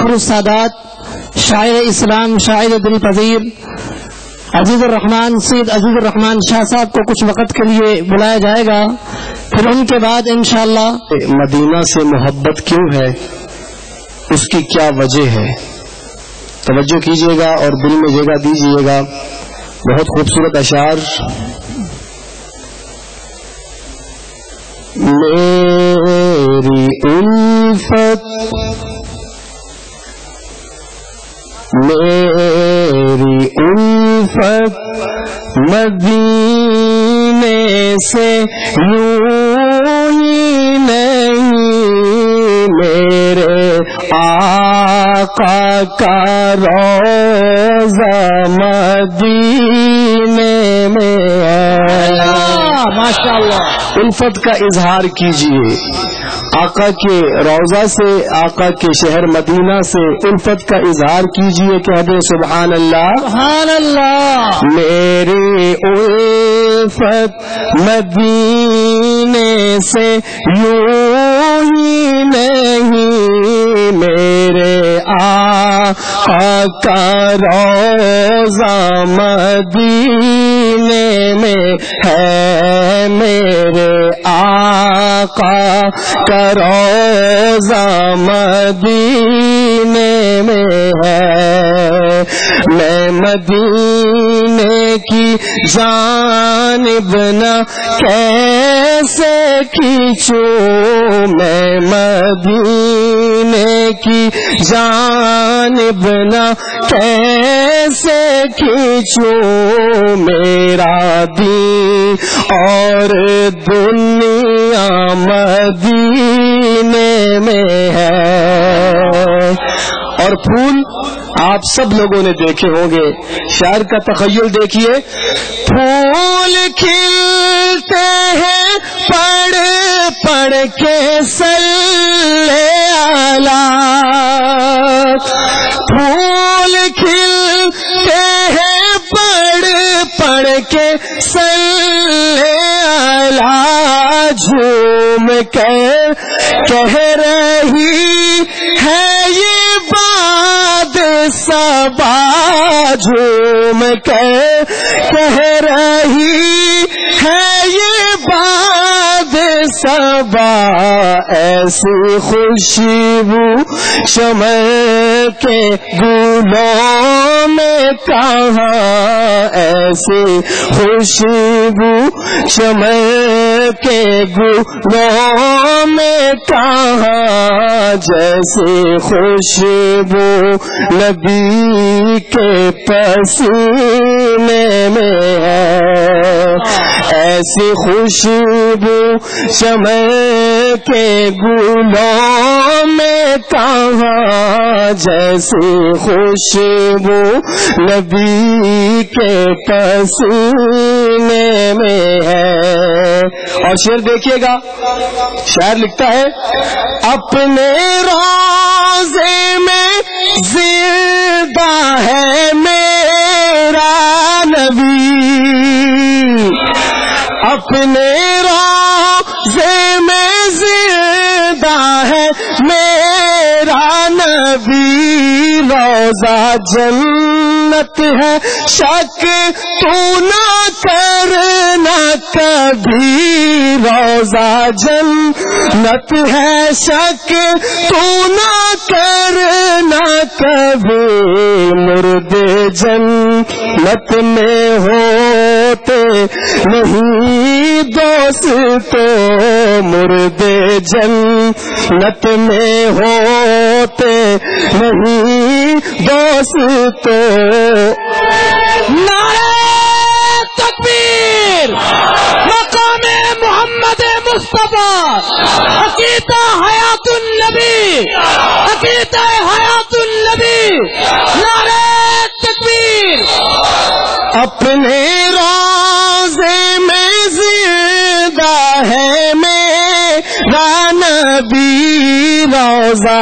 فخر السادات شاعر اسلام شاعر دل پذیر عزیز الرحمان سید عزیز الرحمان شاہ صاحب کو کچھ وقت کے لیے بلایا جائے گا. پھر ان کے بعد انشاءاللہ مدینہ سے محبت کیوں ہے، اس کی کیا وجہ ہے، توجہ کیجیے گا اور دل میں جگہ دیجیے گا. بہت خوبصورت اشعار. میری الفت میری الفت مدینے سے یوں ہی نہیں، میرے آقا کا روضہ مدینے میں ہے. ماشاءاللہ الفت کا اظہار کیجیے آقا کے روضہ سے، آقا کے شہر مدینہ سے الفت کا اظہار کیجیے. کہہ دیں سبحان اللہ سبحان اللہ. میری الفت مدینے سے یوں ہی نہیں، میرے آقا کا روضہ مدینے میں ہے، میرے آقا کا روضہ مدینے میں ہے. میں مدینے کی جانب نہ کیسے کھینچوں، میں مدینے کی جانب نہ کیسے کھینچوں، میرا دین اور دنیا مدینے میں ہے. اور پھول آپ سب لوگوں نے دیکھے ہوں گے، شاعر کا تخیل دیکھیے. پھول کھلتے ہیں پڑھ پڑھ کے صلی علی، پھول کھلتے ہیں پڑھ پڑھ کے صلی علی، جھوم کر کہہ رہی ہے یہ باد صبا، جھوم کر کہہ رہی ہے یہ باد صبا، ایسی خوشبو شمع کے گلوں میں کہاں، ایسی خوشبو شمع کے گلوں میں کہاں، جیسے خوشبو نبی کے پسینے میں ہے، ایسی خوشبو شمع کے گلوں میں کہاں، جیسی خوشبو نبی کے پسینے میں ہے. اور شعر دیکھیے گا، شاعر لکھتا ہے اپنے روضے میں زندہ ہے میرا نبی، اپنے روضے میں زندہ ہے میرا نبی، روضہ جنت ہے شک تو نہ کرنا کبھی، روضہ جنت ہے شک تو نہ کرنا کبھی، مردے جنت میں ہوتے نہیں دوستو، مردے جنت میں ہوتے نہیں دوستو. نعرہ تکبیر، مقام محمد مصطفیٰ، عقیدہ حیات النبی، عقیدہ حیات النبی، نعرہ تکبیر. اپنے روضے میں زندہ ہے میرا نبی، روضہ